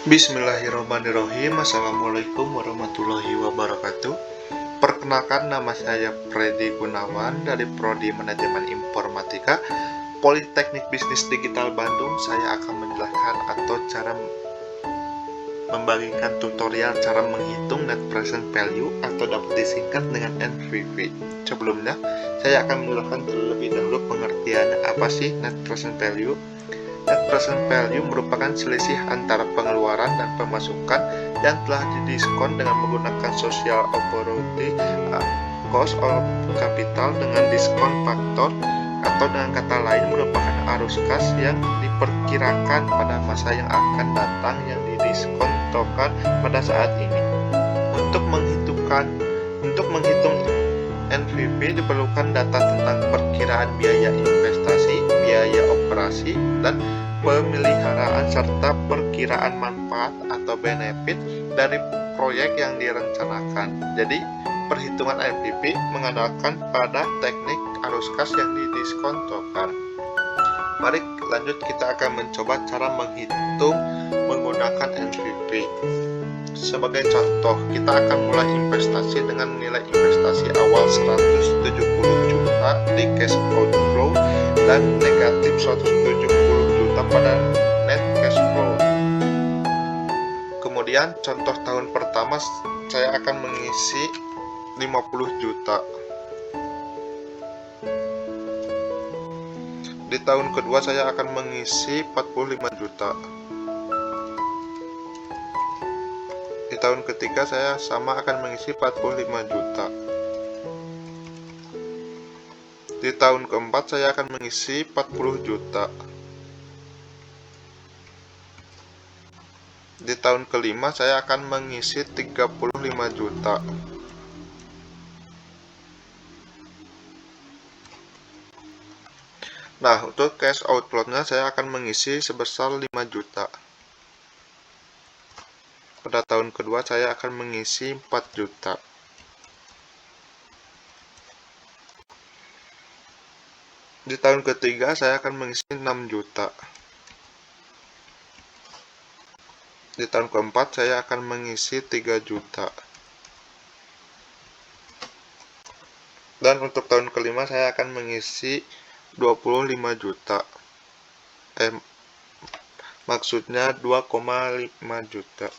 Bismillahirrahmanirrahim. Assalamualaikum warahmatullahi wabarakatuh. Perkenalkan, nama saya Freddy Gunawan dari Prodi Manajemen Informatika Politeknik Bisnis Digital Bandung. Saya akan menjelaskan atau cara membagikan tutorial cara menghitung net present value atau dapat disingkat dengan NPV. Sebelumnya, saya akan menjelaskan terlebih dahulu pengertiannya apa sih net present value. Net present value merupakan selisih antara pengeluaran dan pemasukan yang telah didiskon dengan menggunakan social opportunity cost of capital dengan diskon faktor, atau dengan kata lain merupakan arus kas yang diperkirakan pada masa yang akan datang yang didiskon token pada saat ini. Untuk menghitung NPV diperlukan data tentang perkiraan biaya investasi, biaya operasi, dan pemeliharaan serta perkiraan manfaat atau benefit dari proyek yang direncanakan. Jadi, perhitungan NPV mengandalkan pada teknik arus kas yang didiskon token. Mari lanjut, kita akan mencoba cara menghitung menggunakan NPV. Sebagai contoh, kita akan mulai investasi dengan nilai investasi awal 170 juta di cash outflow dan negatif 170 juta pada net cash flow. Kemudian contoh tahun pertama saya akan mengisi 50 juta. Di tahun kedua saya akan mengisi 45 juta. Di tahun ketiga saya sama akan mengisi 45 juta. Di tahun keempat saya akan mengisi 40 juta. Di tahun kelima saya akan mengisi 35 juta. Nah, untuk cash outflow-nya saya akan mengisi sebesar 5 juta. Pada tahun kedua saya akan mengisi 4 juta. Di tahun ketiga saya akan mengisi 6 juta. Di tahun keempat saya akan mengisi 3 juta. Dan untuk tahun kelima saya akan mengisi 25 juta. Maksudnya 2,5 juta.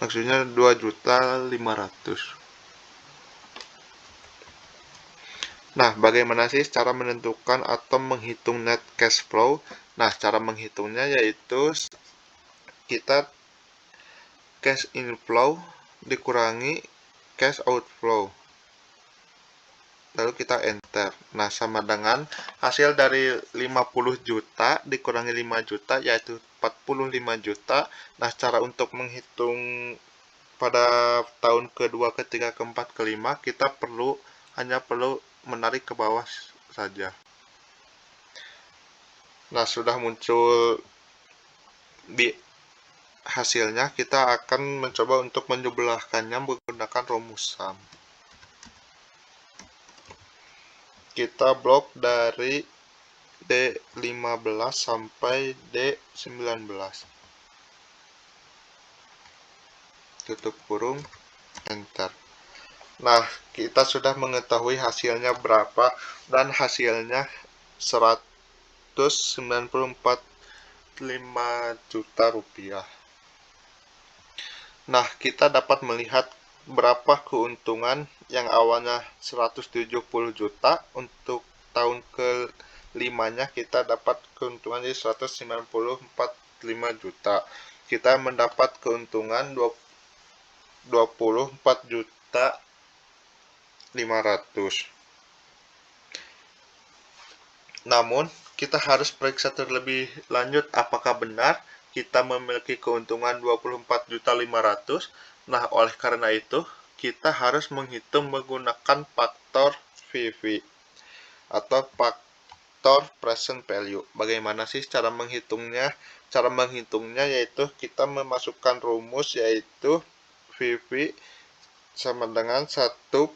Maksudnya 2.500.000. Nah, bagaimana sih cara menentukan atau menghitung net cash flow? Nah, cara menghitungnya yaitu kita cash inflow dikurangi cash outflow. Lalu kita enter. Nah, sama dengan hasil dari 50 juta dikurangi 5 juta yaitu 45 juta. Nah, cara untuk menghitung pada tahun kedua, ketiga, keempat, kelima kita hanya perlu menarik ke bawah saja. Nah, sudah muncul di hasilnya, kita akan mencoba untuk menjumlahkannya menggunakan rumus sum. Kita blok dari D15 sampai D19. Tutup kurung, enter. Nah, kita sudah mengetahui hasilnya berapa, dan hasilnya 194,5 juta rupiah. Nah, kita dapat melihat berapa keuntungan yang awalnya 170 juta, untuk tahun kelimanya kita dapat keuntungan di 194,5 juta. Kita mendapat keuntungan 24 juta 500. Namun, kita harus periksa terlebih lanjut apakah benar kita memiliki keuntungan 24.500.000. Nah, oleh karena itu, kita harus menghitung menggunakan faktor PV atau faktor present value. Bagaimana sih cara menghitungnya? Cara menghitungnya yaitu kita memasukkan rumus yaitu VV sama dengan 1/1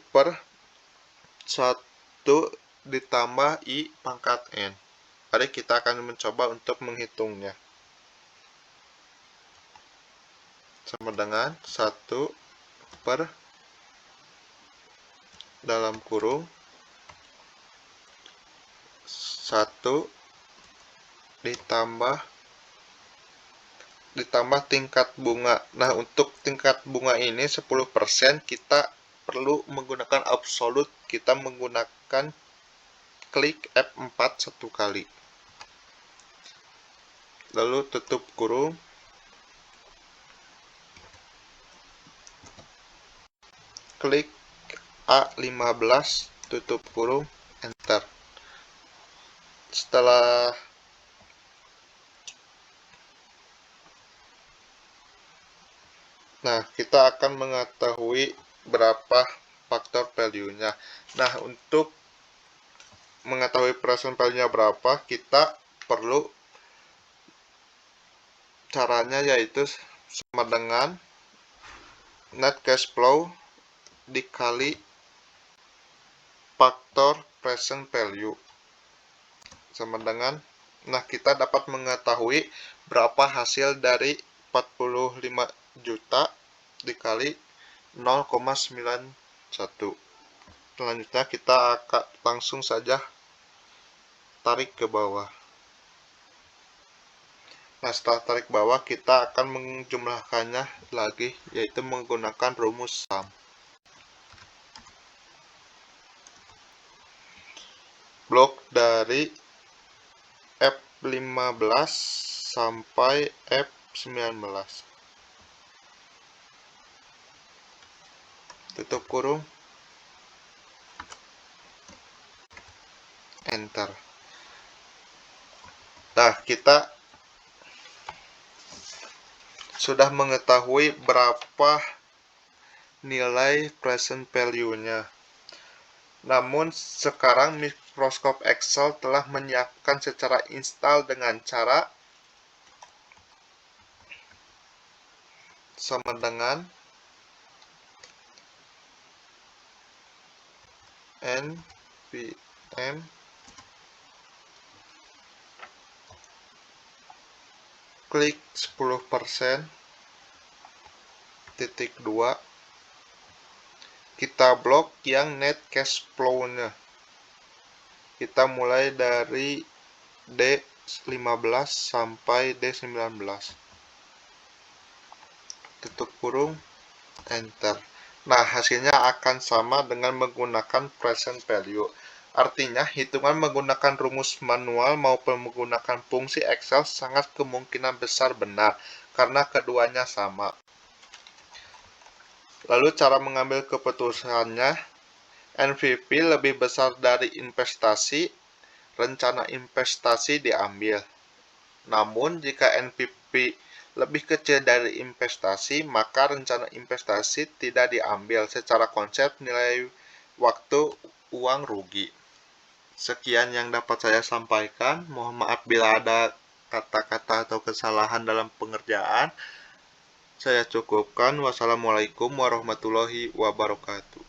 ditambah I pangkat N. Mari kita akan mencoba untuk menghitungnya. Sama dengan 1 per dalam kurung 1 ditambah tingkat bunga. Nah, untuk tingkat bunga ini 10%, kita perlu menggunakan absolute. Kita menggunakan klik F4 satu kali. Lalu tutup kurung. Klik A15, tutup kurung, enter. Setelah kita akan mengetahui berapa faktor value-nya. Nah, untuk mengetahui present value-nya berapa, kita perlu caranya yaitu sama dengan net cash flow dikali faktor present value. Sama dengan, kita dapat mengetahui berapa hasil dari 45 juta dikali 0,91. Selanjutnya kita akan langsung saja tarik ke bawah. Nah, setelah tarik bawah, kita akan menjumlahkannya lagi, yaitu menggunakan rumus sum. Blok dari F15 sampai F19. Tutup kurung. Enter. Nah, kita sudah mengetahui berapa nilai present value-nya. Namun sekarang Microsoft Excel telah menyiapkan secara install dengan cara sama dengan npm klik 10% titik 2, kita blok yang net cash flow-nya. Kita mulai dari D15 sampai D19. Tutup kurung, enter. Nah, hasilnya akan sama dengan menggunakan present value. Artinya, hitungan menggunakan rumus manual maupun menggunakan fungsi Excel sangat kemungkinan besar benar, karena keduanya sama. Lalu cara mengambil keputusannya, NPV lebih besar dari investasi, rencana investasi diambil. Namun, jika NPV lebih kecil dari investasi, maka rencana investasi tidak diambil. Secara konsep nilai waktu uang rugi. Sekian yang dapat saya sampaikan. Mohon maaf bila ada kata-kata atau kesalahan dalam pengerjaan. Saya cukupkan. Wassalamualaikum warahmatullahi wabarakatuh.